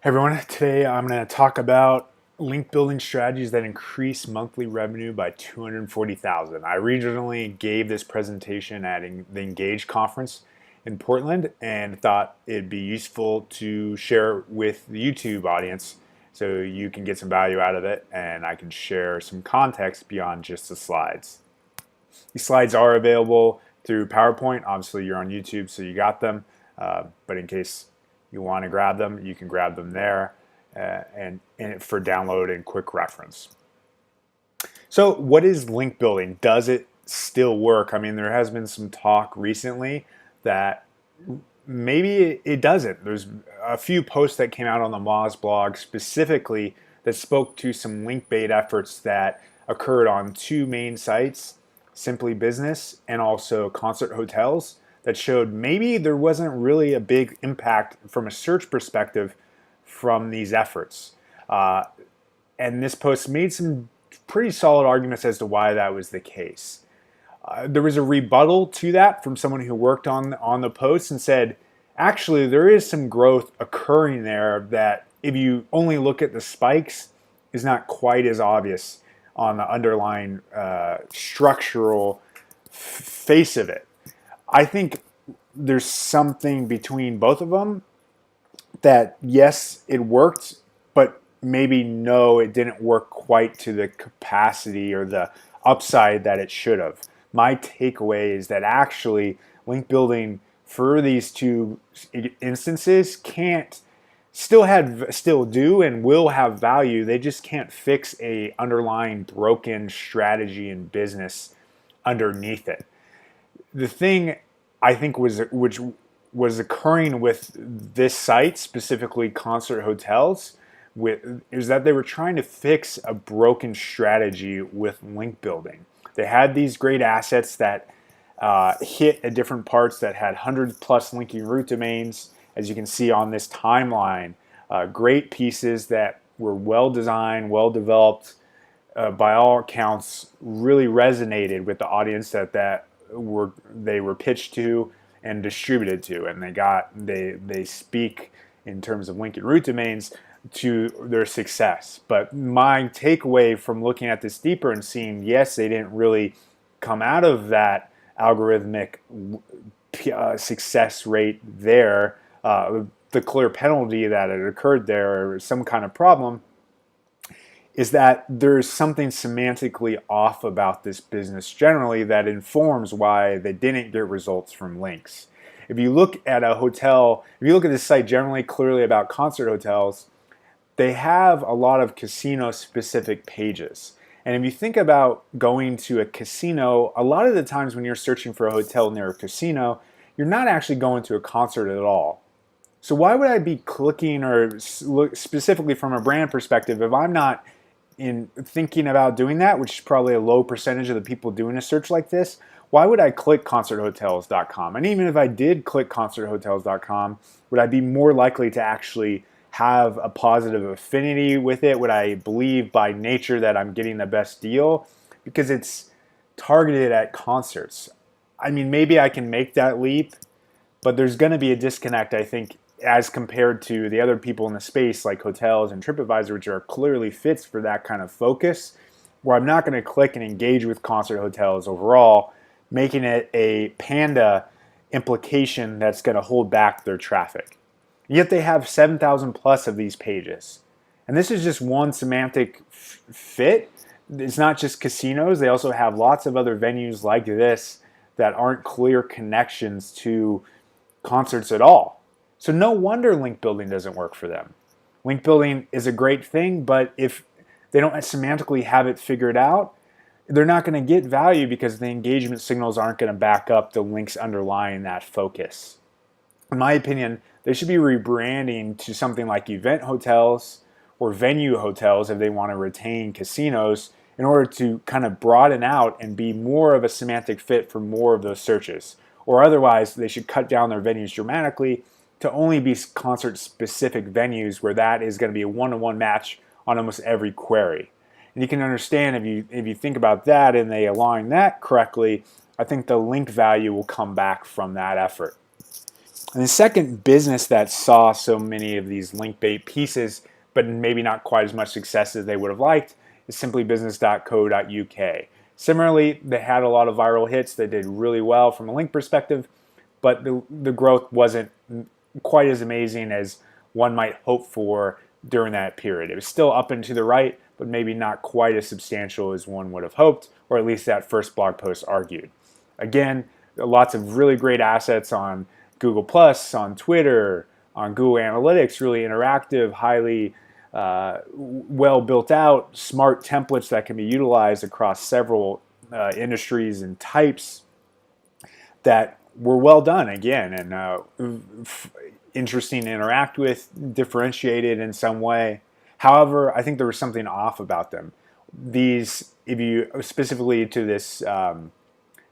Hey everyone, today I'm going to talk about link building strategies that increase monthly revenue by 240,000. I originally gave this presentation at the Engage conference in Portland and thought it'd be useful to share with the YouTube audience so you can get some value out of it and I can share some context beyond just the slides. These slides are available through PowerPoint. Obviously, you're on YouTube, so you got them. But in case you want to grab them, you can grab them there and for download and quick reference. So what is link building? Does it still work? I mean, there has been some talk recently that maybe it doesn't. There's a few posts that came out on the Moz blog specifically that spoke to some link bait efforts that occurred on two main sites, Simply Business and also Concert Hotels, that showed maybe there wasn't really a big impact from a search perspective from these efforts. And this post made some pretty solid arguments as to why that was the case. There was a rebuttal to that from someone who worked on the post and said, actually, there is some growth occurring there that if you only look at the spikes is not quite as obvious on the underlying structural face of it. I think there's something between both of them that, yes, it worked, but maybe no, it didn't work quite to the capacity or the upside that it should have. My takeaway is that actually link building for these two instances still do and will have value. They just can't fix a underlying broken strategy and business underneath it. The thing I think which was occurring with this site, specifically Concert Hotels, is that they were trying to fix a broken strategy with link building. They had these great assets that hit at different parts that had 100+ linking root domains, as you can see on this timeline. Great pieces that were well designed, well developed, by all accounts, really resonated with the audience that they were pitched to and distributed to, and they speak in terms of link and root domains to their success. But my takeaway from looking at this deeper and seeing, yes, they didn't really come out of that algorithmic success rate there, the clear penalty that had occurred there, or some kind of problem, is that there's something semantically off about this business generally that informs why they didn't get results from links. If you look at a hotel, if you look at this site generally clearly about Concert Hotels, they have a lot of casino-specific pages. And if you think about going to a casino, a lot of the times when you're searching for a hotel near a casino, you're not actually going to a concert at all. So why would I be clicking, or specifically from a brand perspective, if I'm not in thinking about doing that, which is probably a low percentage of the people doing a search like this, why would I click concerthotels.com? And even if I did click concerthotels.com, would I be more likely to actually have a positive affinity with it? Would I believe by nature that I'm getting the best deal? Because it's targeted at concerts. I mean, maybe I can make that leap, but there's going to be a disconnect, I think, as compared to the other people in the space like hotels and TripAdvisor, which are clearly fits for that kind of focus, where I'm not going to click and engage with Concert Hotels overall, making it a panda implication that's going to hold back their traffic. Yet they have 7,000 plus of these pages. And this is just one semantic fit. It's not just casinos. They also have lots of other venues like this that aren't clear connections to concerts at all. So no wonder link building doesn't work for them. Link building is a great thing, but if they don't semantically have it figured out, they're not going to get value because the engagement signals aren't going to back up the links underlying that focus. In my opinion, they should be rebranding to something like event hotels or venue hotels if they want to retain casinos, in order to kind of broaden out and be more of a semantic fit for more of those searches. Or otherwise, they should cut down their venues dramatically to only be concert-specific venues where that is going to be a one-to-one match on almost every query. And you can understand if you think about that and they align that correctly, I think the link value will come back from that effort. And the second business that saw so many of these link bait pieces, but maybe not quite as much success as they would have liked, is simplybusiness.co.uk. Similarly, they had a lot of viral hits that did really well from a link perspective, but the growth wasn't quite as amazing as one might hope for during that period. It was still up and to the right, but maybe not quite as substantial as one would have hoped, or at least that first blog post argued. Again, lots of really great assets on Google Plus, on Twitter, on Google Analytics, really interactive, highly well built out, smart templates that can be utilized across several industries and types that were well done again, and interesting to interact with, differentiated in some way. However, I think there was something off about them. These, if you specifically to this, I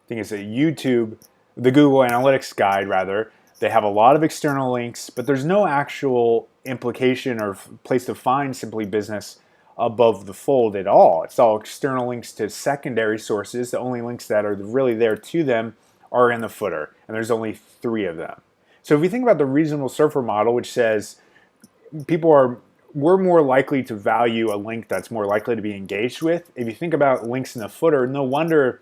think it's a YouTube, the Google Analytics guide rather, they have a lot of external links, but there's no actual implication or place to find Simply Business above the fold at all. It's all external links to secondary sources. The only links that are really there to them are in the footer, and there's only 3 of them. So if we think about the reasonable surfer model, which says we're more likely to value a link that's more likely to be engaged with. If you think about links in the footer, no wonder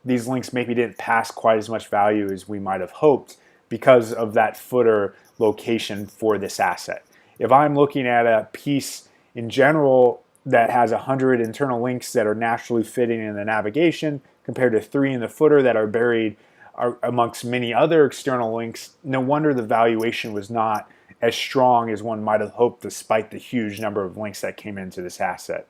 these links maybe didn't pass quite as much value as we might have hoped because of that footer location for this asset. If I'm looking at a piece in general that has 100 internal links that are naturally fitting in the navigation compared to 3 in the footer that are buried amongst many other external links, no wonder the valuation was not as strong as one might have hoped despite the huge number of links that came into this asset.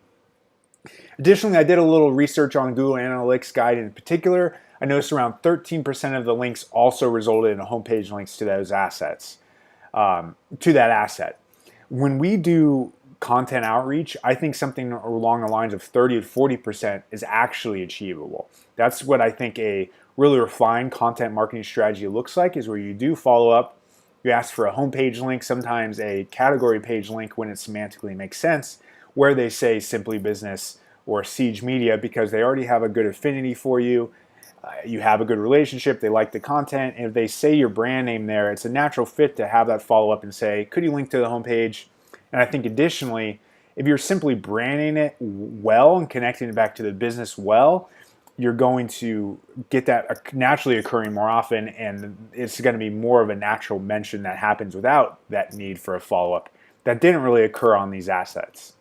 Additionally, I did a little research on Google Analytics Guide in particular. I noticed around 13% of the links also resulted in homepage links to those assets, to that asset. When we do content outreach, I think something along the lines of 30 to 40% is actually achievable. That's what I think a really refined content marketing strategy looks like, is where you do follow up. You ask for a homepage link, sometimes a category page link when it semantically makes sense, where they say Simply Business or Siege Media because they already have a good affinity for you. You have a good relationship, they like the content, and if they say your brand name there, it's a natural fit to have that follow up and say, could you link to the homepage? And I think additionally, if you're simply branding it well and connecting it back to the business well, you're going to get that naturally occurring more often, and it's going to be more of a natural mention that happens without that need for a follow-up. That didn't really occur on these assets.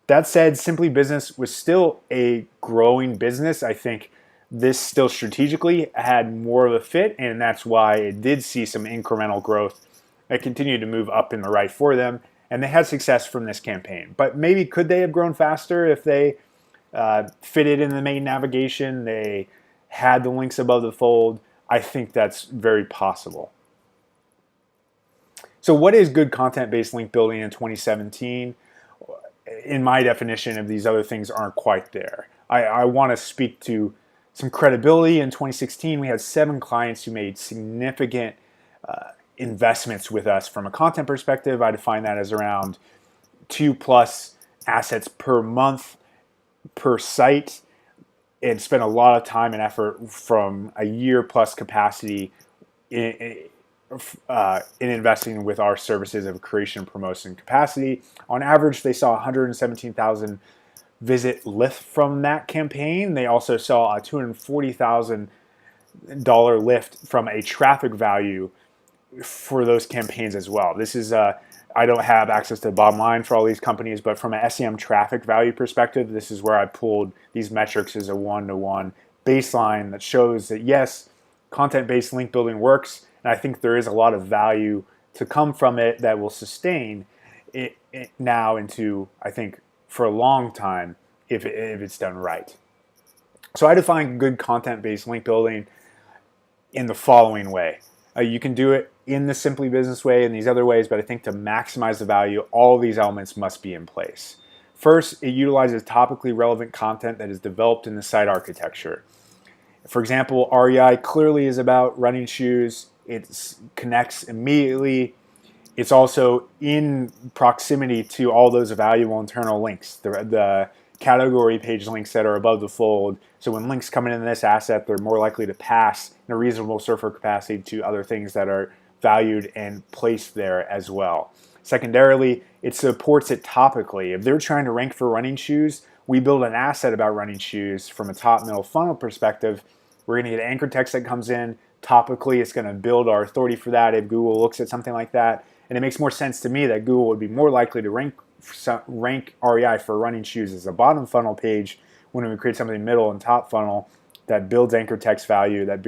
That said, Simply Business was still a growing business. I think this still strategically had more of a fit, and that's why it did see some incremental growth. It continued to move up in the right for them, and they had success from this campaign. But maybe could they have grown faster if they fitted in the main navigation, they had the links above the fold? I think that's very possible. So what is good content-based link building in 2017? In my definition, if these other things aren't quite there. I want to speak to some credibility. In 2016, we had 7 clients who made significant investments with us from a content perspective. I define that as around 2+ assets per month per site, and spent a lot of time and effort from a year plus capacity in investing with our services of creation, promotion, capacity. On average, they saw 117,000 visit lift from that campaign. They also saw a $240,000 lift from a traffic value for those campaigns as well. This is I don't have access to the bottom line for all these companies, but from an SEM traffic value perspective, this is where I pulled these metrics as a one-to-one baseline that shows that yes, content-based link building works, and I think there is a lot of value to come from it that will sustain it now into, I think, for a long time if it's done right. So I define good content-based link building in the following way. You can do it in the Simply Business way and these other ways, but I think to maximize the value, all of these elements must be in place. First, it utilizes topically relevant content that is developed in the site architecture. For example, REI clearly is about running shoes. It connects immediately. It's also in proximity to all those valuable internal links, the category page links that are above the fold. So when links come into this asset, they're more likely to pass in a reasonable surfer capacity to other things that are valued and placed there as well. Secondarily, it supports it topically. If they're trying to rank for running shoes, we build an asset about running shoes from a top middle funnel perspective. We're going to get anchor text that comes in topically. It's going to build our authority for that if Google looks at something like that. And it makes more sense to me that Google would be more likely to rank REI for running shoes as a bottom funnel page when we create something middle and top funnel that builds anchor text value, that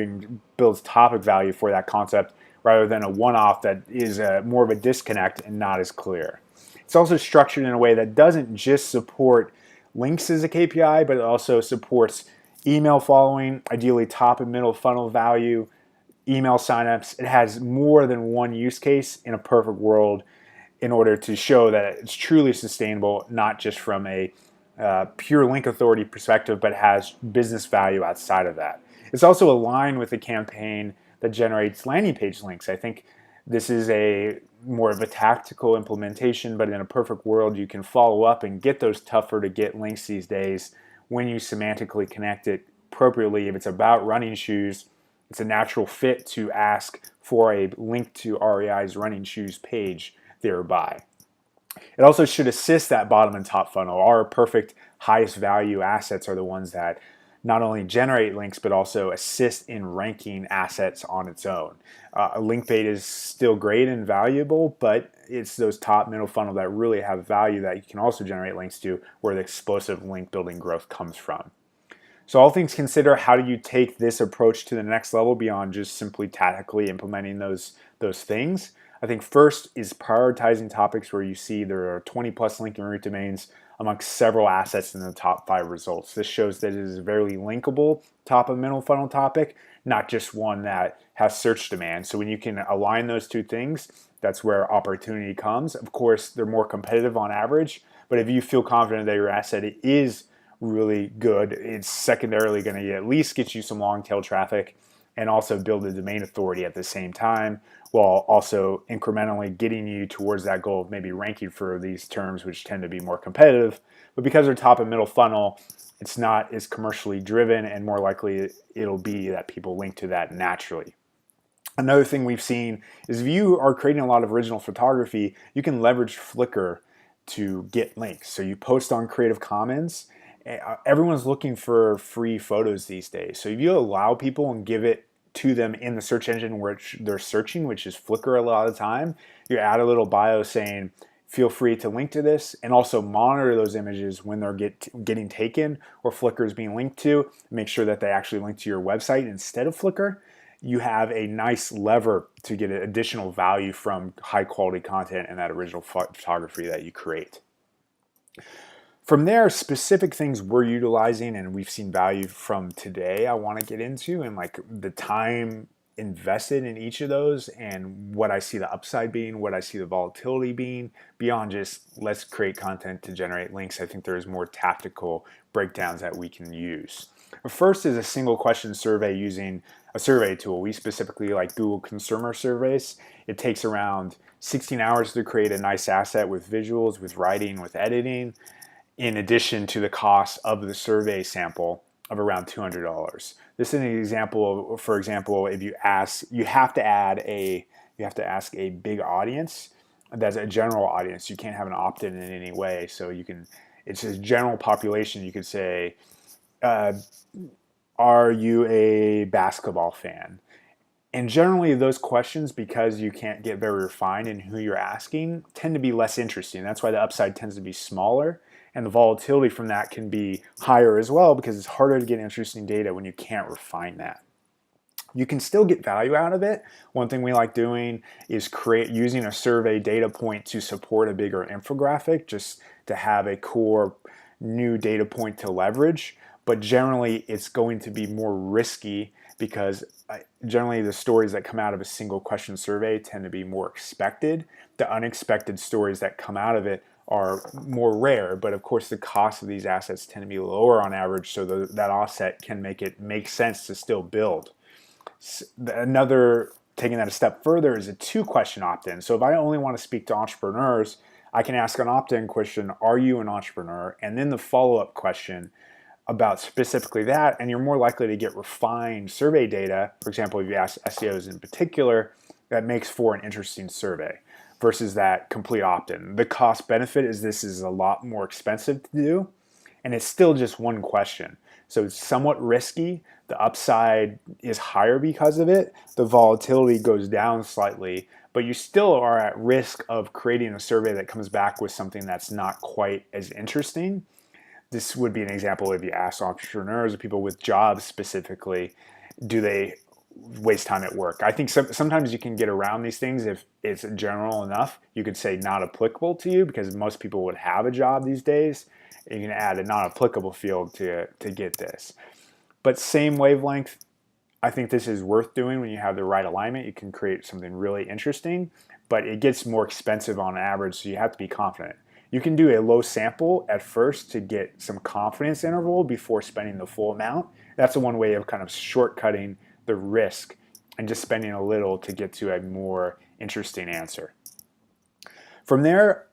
builds topic value for that concept, rather than a one-off that is more of a disconnect and not as clear. It's also structured in a way that doesn't just support links as a KPI, but it also supports email following, ideally top and middle funnel value, email signups. It has more than one use case in a perfect world in order to show that it's truly sustainable, not just from a pure link authority perspective, but has business value outside of that. It's also aligned with a campaign that generates landing page links. I think this is a more of a tactical implementation, but in a perfect world, you can follow up and get those tougher to get links these days when you semantically connect it appropriately. If it's about running shoes, it's a natural fit to ask for a link to REI's running shoes page thereby. It also should assist that bottom and top funnel. Our perfect highest value assets are the ones that not only generate links, but also assist in ranking assets on its own. Linkbait is still great and valuable, but it's those top middle funnel that really have value that you can also generate links to, where the explosive link building growth comes from. So all things considered, how do you take this approach to the next level beyond just simply tactically implementing those things? I think first is prioritizing topics where you see there are 20 plus link and root domains amongst several assets in the top 5 results. This shows that it is a very linkable top and middle funnel topic, not just one that has search demand. So when you can align those two things, that's where opportunity comes. Of course, they're more competitive on average, but if you feel confident that your asset is really good, it's secondarily going to at least get you some long tail traffic and also build a domain authority at the same time, while also incrementally getting you towards that goal of maybe ranking for these terms, which tend to be more competitive. But because they're top and middle funnel, it's not as commercially driven, and more likely it'll be that people link to that naturally. Another thing we've seen is if you are creating a lot of original photography, you can leverage Flickr to get links. So you post on Creative Commons. Everyone's looking for free photos these days. So if you allow people and give it to them in the search engine which they're searching, which is Flickr a lot of the time, you add a little bio saying, feel free to link to this, and also monitor those images when they're getting taken or Flickr is being linked to. Make sure that they actually link to your website instead of Flickr. You have a nice lever to get additional value from high quality content and that original photography that you create. From there, specific things we're utilizing and we've seen value from today I want to get into, and like the time invested in each of those and what I see the upside being, what I see the volatility being, beyond just let's create content to generate links. I think there's more tactical breakdowns that we can use. First is a single question survey using a survey tool. We specifically like Google consumer surveys. It takes around 16 hours to create a nice asset with visuals, with writing, with editing, in addition to the cost of the survey sample of around $200. This is an example of, for example, if you ask, you have to ask a big audience. That's a general audience. You can't have an opt-in in any way. So it's a general population. You could say, are you a basketball fan? And generally those questions, because you can't get very refined in who you're asking, tend to be less interesting. That's why the upside tends to be smaller. And the volatility from that can be higher as well, because it's harder to get interesting data when you can't refine that. You can still get value out of it. One thing we like doing is using a survey data point to support a bigger infographic, just to have a core new data point to leverage. But generally, it's going to be more risky because generally the stories that come out of a single question survey tend to be more expected. The unexpected stories that come out of it are more rare, but of course the cost of these assets tend to be lower on average, so that offset can make sense to still build. Another, taking that a step further, is a 2-question opt-in. So if I only want to speak to entrepreneurs, I can ask an opt-in question, are you an entrepreneur? And then the follow-up question about specifically that, and you're more likely to get refined survey data. For example, if you ask SEOs in particular, that makes for an interesting survey versus that complete opt-in. The cost benefit is this is a lot more expensive to do, and it's still just one question. So it's somewhat risky. The upside is higher because of it. The volatility goes down slightly, but you still are at risk of creating a survey that comes back with something that's not quite as interesting. This would be an example if you ask entrepreneurs or people with jobs specifically, do they waste time at work? I think sometimes you can get around these things if it's general enough. You could say not applicable to you because most people would have a job these days. You can add a not applicable field to get this. But same wavelength, I think this is worth doing when you have the right alignment. You can create something really interesting, but it gets more expensive on average, so you have to be confident. You can do a low sample at first to get some confidence interval before spending the full amount. That's the one way of kind of shortcutting the risk and just spending a little to get to a more interesting answer. From there,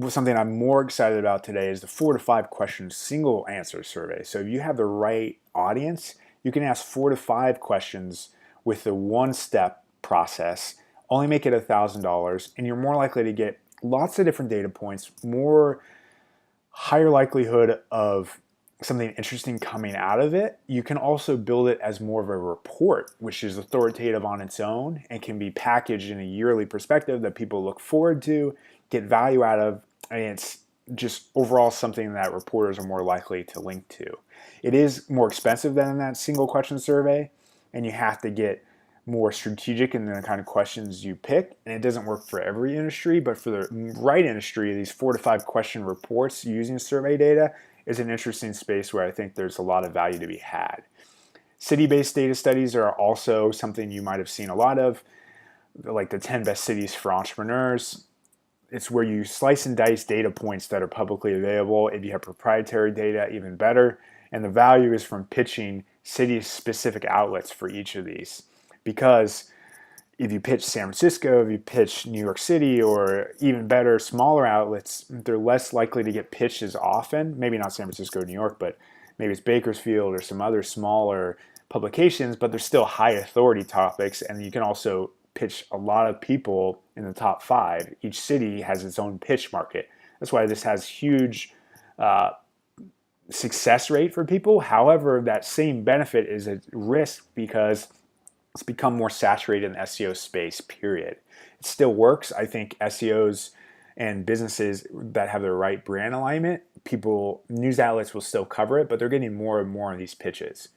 something I'm more excited about today is the 4 to 5 question single answer survey. So if you have the right audience, you can ask 4 to 5 questions with the one-step process, only make it $1,000, and you're more likely to get lots of different data points, higher likelihood of something interesting coming out of it. You can also build it as more of a report, which is authoritative on its own and can be packaged in a yearly perspective that people look forward to, get value out of, and it's just overall something that reporters are more likely to link to. It is more expensive than that single question survey, and you have to get more strategic in the kind of questions you pick, and it doesn't work for every industry, but for the right industry, these 4 to 5 question reports using survey data is an interesting space where I think there's a lot of value to be had. City-based data studies are also something you might have seen a lot of, like the 10 best cities for entrepreneurs. It's where you slice and dice data points that are publicly available. If you have proprietary data, even better. And the value is from pitching city-specific outlets for each of these. Because if you pitch San Francisco, if you pitch New York City, or even better, smaller outlets, they're less likely to get pitched as often. Maybe not San Francisco, New York, but maybe it's Bakersfield or some other smaller publications, but they're still high authority topics, and you can also pitch a lot of people in the top 5. Each city has its own pitch market. That's why this has huge success rate for people. However, that same benefit is a risk because it's become more saturated in the SEO space, period. It still works. I think SEOs and businesses that have the right brand alignment, news outlets will still cover it, but they're getting more and more of these pitches.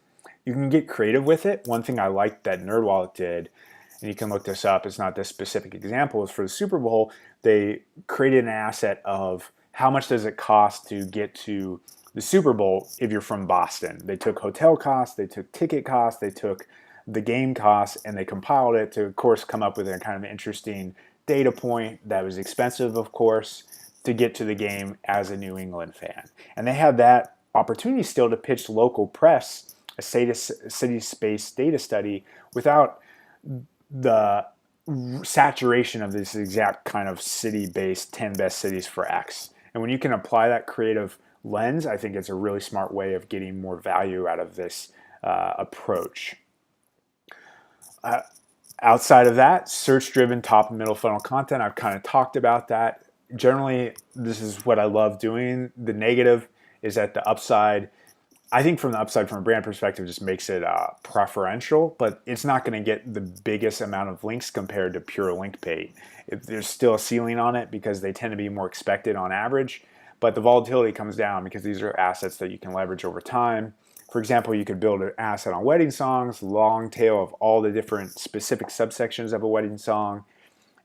You can get creative with it. One thing I liked that NerdWallet did, and you can look this up, it's not this specific example, is for the Super Bowl, they created an asset of how much does it cost to get to the Super Bowl if you're from Boston. They took hotel costs, they took ticket costs, they took the game costs, and they compiled it to, of course, come up with a kind of interesting data point that was expensive, of course, to get to the game as a New England fan. And they had that opportunity still to pitch local press a city space data study without the saturation of this exact kind of city-based 10 best cities for X. And when you can apply that creative lens, I think it's a really smart way of getting more value out of this approach. Outside of that, search-driven top and middle funnel content, I've kind of talked about that. Generally, this is what I love doing. The negative is that the upside, I think from the upside from a brand perspective, just makes it preferential, but it's not going to get the biggest amount of links compared to pure link bait. There's still a ceiling on it because they tend to be more expected on average, but the volatility comes down because these are assets that you can leverage over time. For example, you could build an asset on wedding songs, long tail of all the different specific subsections of a wedding song,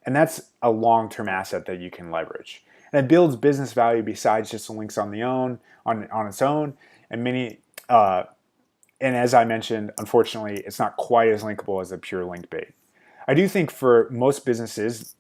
and that's a long-term asset that you can leverage. And it builds business value besides just the links on its own. And as I mentioned, unfortunately, it's not quite as linkable as a pure link bait. I do think for most businesses,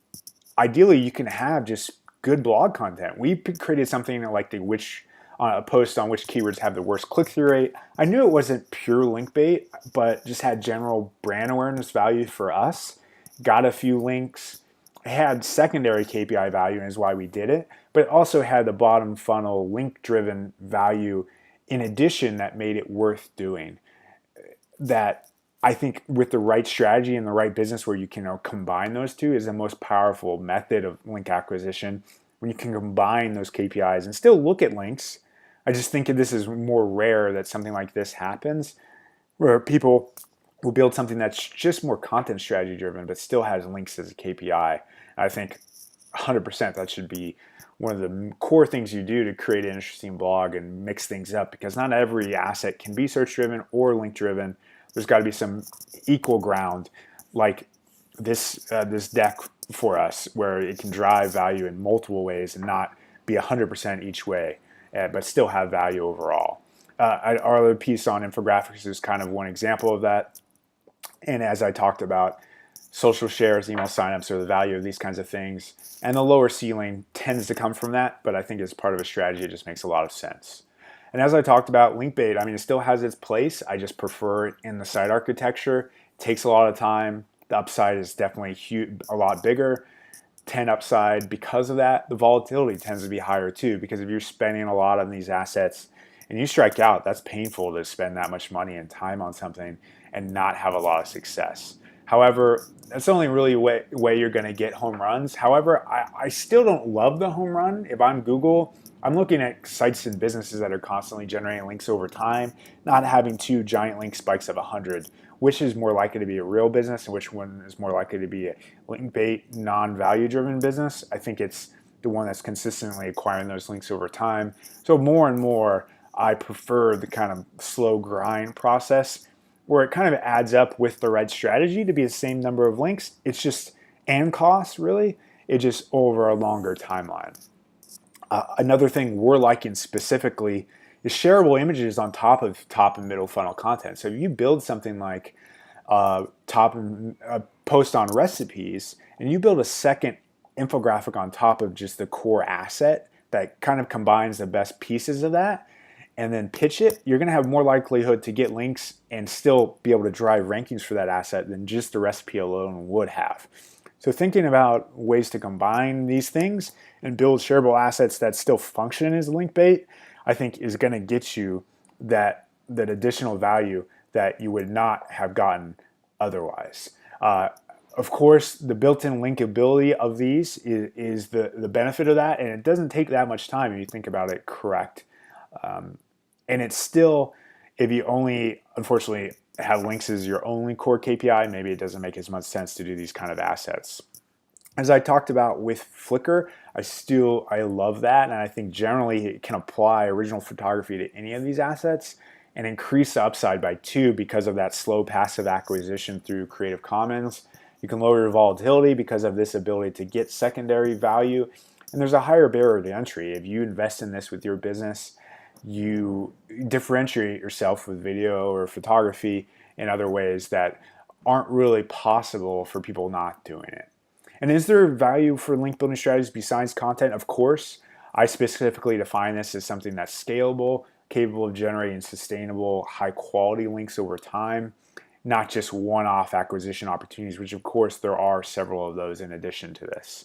ideally, you can have just good blog content. We created something like a post on which keywords have the worst click-through rate. I knew it wasn't pure link bait, but just had general brand awareness value for us. Got a few links. It had secondary KPI value, and is why we did it. But it also had the bottom funnel link-driven value in addition that made it worth doing. That I think with the right strategy and the right business where you can combine those two is the most powerful method of link acquisition. When you can combine those KPIs and still look at links, I just think this is more rare that something like this happens, where people will build something that's just more content strategy driven, but still has links as a KPI. I think 100% that should be one of the core things you do to create an interesting blog and mix things up, because not every asset can be search driven or link driven. There's got to be some equal ground, like this deck for us, where it can drive value in multiple ways and not be 100% each way, but still have value overall. Our other piece on infographics is kind of one example of that. And as I talked about, social shares, email signups are the value of these kinds of things. And the lower ceiling tends to come from that, but I think as part of a strategy, it just makes a lot of sense. And as I talked about, linkbait, I mean, it still has its place. I just prefer it in the site architecture. It takes a lot of time. The upside is definitely huge, a lot bigger. 10 upside because of that. The volatility tends to be higher too, because if you're spending a lot on these assets and you strike out, that's painful to spend that much money and time on something and not have a lot of success. However, that's the only really way you're going to get home runs. However, I still don't love the home run. If I'm Google, I'm looking at sites and businesses that are constantly generating links over time, not having two giant link spikes of 100. Which is more likely to be a real business and which one is more likely to be a link bait, non-value driven business? I think it's the one that's consistently acquiring those links over time. So more and more, I prefer the kind of slow grind process where it kind of adds up with the right strategy to be the same number of links. It's just, and costs really, it just over a longer timeline. Another thing we're liking specifically is shareable images on top of top and middle funnel content. So if you build something like top and post on recipes, and you build a second infographic on top of just the core asset that kind of combines the best pieces of that, and then pitch it, you're going to have more likelihood to get links and still be able to drive rankings for that asset than just the recipe alone would have. So thinking about ways to combine these things and build shareable assets that still function as link bait, I think is going to get you that additional value that you would not have gotten otherwise. Of course, the built-in linkability of these is the benefit of that, and it doesn't take that much time if you think about it correct. And it's still, if you only, unfortunately, have links as your only core KPI, maybe it doesn't make as much sense to do these kind of assets. As I talked about with Flickr, I love that, and I think generally it can apply original photography to any of these assets and increase the upside by 2 because of that slow passive acquisition through Creative Commons. You can lower your volatility because of this ability to get secondary value, and there's a higher barrier to entry. If you invest in this with your business, you differentiate yourself with video or photography in other ways that aren't really possible for people not doing it. And is there value for link building strategies besides content? Of course. I specifically define this as something that's scalable, capable of generating sustainable, high quality links over time, not just one-off acquisition opportunities, which of course there are several of those in addition to this.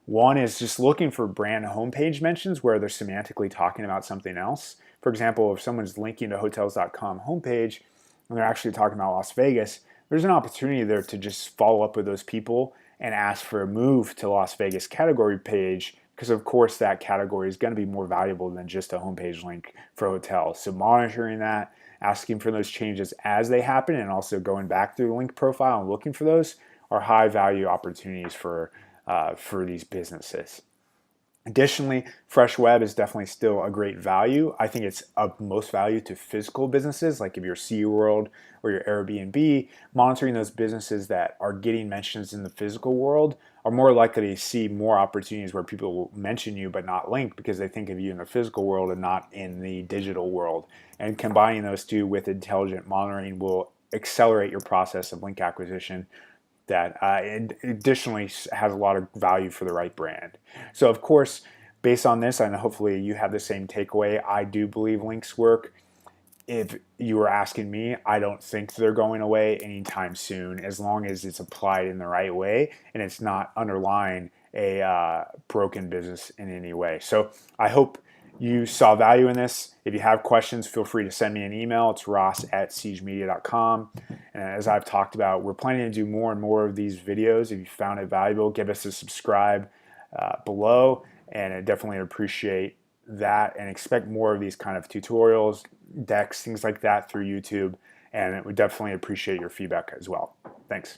One is just looking for brand homepage mentions where they're semantically talking about something else. For example, if someone's linking to hotels.com homepage and they're actually talking about Las Vegas, there's an opportunity there to just follow up with those people and ask for a move to Las Vegas category page, because of course that category is going to be more valuable than just a homepage link for hotels. So monitoring that, asking for those changes as they happen, and also going back through the link profile and looking for those are high value opportunities for these businesses. Additionally, fresh web is definitely still a great value. I think it's of most value to physical businesses, like if you're SeaWorld or your Airbnb. Monitoring those businesses that are getting mentions in the physical world are more likely to see more opportunities where people will mention you but not link because they think of you in the physical world and not in the digital world. And combining those two with intelligent monitoring will accelerate your process of link acquisition that additionally has a lot of value for the right brand. So of course, based on this, and hopefully you have the same takeaway, I do believe links work. If you were asking me, I don't think they're going away anytime soon, as long as it's applied in the right way and it's not underlying a broken business in any way. So I hope you saw value in this. If you have questions, feel free to send me an email. It's ross@siegemedia.com. And as I've talked about, we're planning to do more and more of these videos. If you found it valuable, give us a subscribe below, and I definitely appreciate that, and expect more of these kind of tutorials, decks, things like that through YouTube, and we definitely appreciate your feedback as well. Thanks.